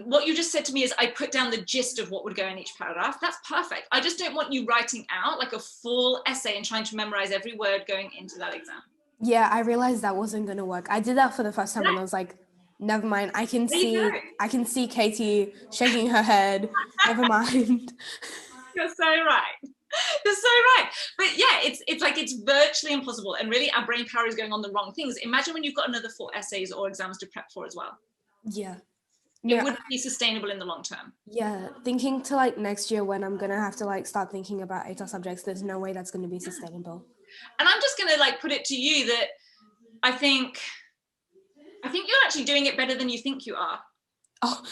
what you just said to me is I put down the gist of what would go in each paragraph. That's perfect. I just don't want you writing out like a full essay and trying to memorize every word going into that exam. Yeah, I realized that wasn't going to work. I did that for the first time and I was like, never mind. I can see Katie shaking her head. Never mind. You're so right. You're so right. But yeah, it's like it's virtually impossible. And really our brain power is going on the wrong things. Imagine when you've got another 4 essays or exams to prep for as well. Yeah. It wouldn't be sustainable in the long term. Yeah, thinking to like next year when I'm gonna have to like start thinking about ATAR subjects, there's no way that's gonna be sustainable. And I'm just gonna like put it to you that I think you're actually doing it better than you think you are. Oh.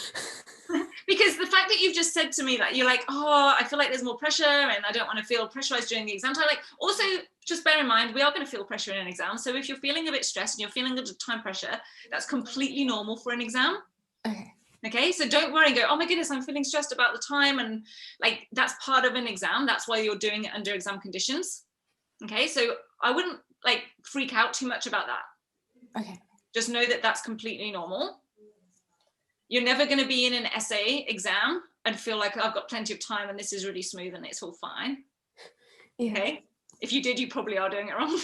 Because the fact that you've just said to me that you're like, oh, I feel like there's more pressure and I don't want to feel pressurized during the exam time. Like, also, just bear in mind, we are going to feel pressure in an exam. So if you're feeling a bit stressed and you're feeling a time pressure, that's completely normal for an exam. Okay, so don't worry and go, oh my goodness, I'm feeling stressed about the time. And like, that's part of an exam. That's why you're doing it under exam conditions. Okay, so I wouldn't like freak out too much about that. Okay. Just know that that's completely normal. You're never going to be in an essay exam and feel like I've got plenty of time and this is really smooth and it's all fine. Yeah. Okay. If you did, you probably are doing it wrong.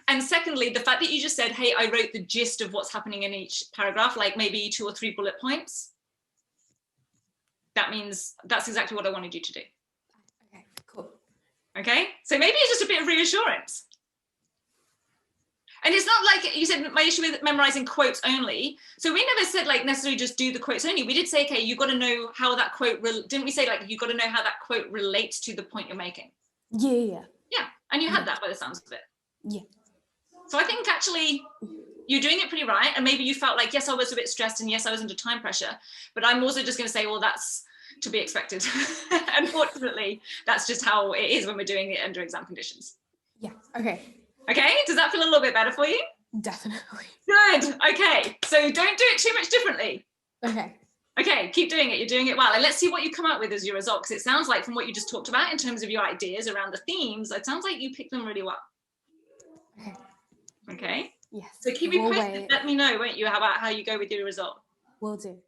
And secondly, the fact that you just said, hey, I wrote the gist of what's happening in each paragraph, like maybe 2 or 3 bullet points. That means that's exactly what I wanted you to do. Okay, cool. Okay. So maybe it's just a bit of reassurance. And it's not like you said, my issue with memorizing quotes only. So we never said like necessarily just do the quotes only. We did say, okay, you've got to know how that quote, didn't we say like, you've got to know how that quote relates to the point you're making? Yeah. Yeah, and you had that by the sounds of it. Yeah. So I think actually you're doing it pretty right. And maybe you felt like, yes, I was a bit stressed and yes, I was under time pressure, but I'm also just going to say, well, that's to be expected. Unfortunately, that's just how it is when we're doing it under exam conditions. Yeah, okay. Okay, does that feel a little bit better for you? Definitely. Good, okay. So don't do it too much differently. Okay. Okay, keep doing it, you're doing it well. And let's see what you come up with as your result, because it sounds like from what you just talked about in terms of your ideas around the themes, it sounds like you picked them really well. Okay. Okay? Yes. So keep me posted, let me know, won't you, about how you go with your result. Will do.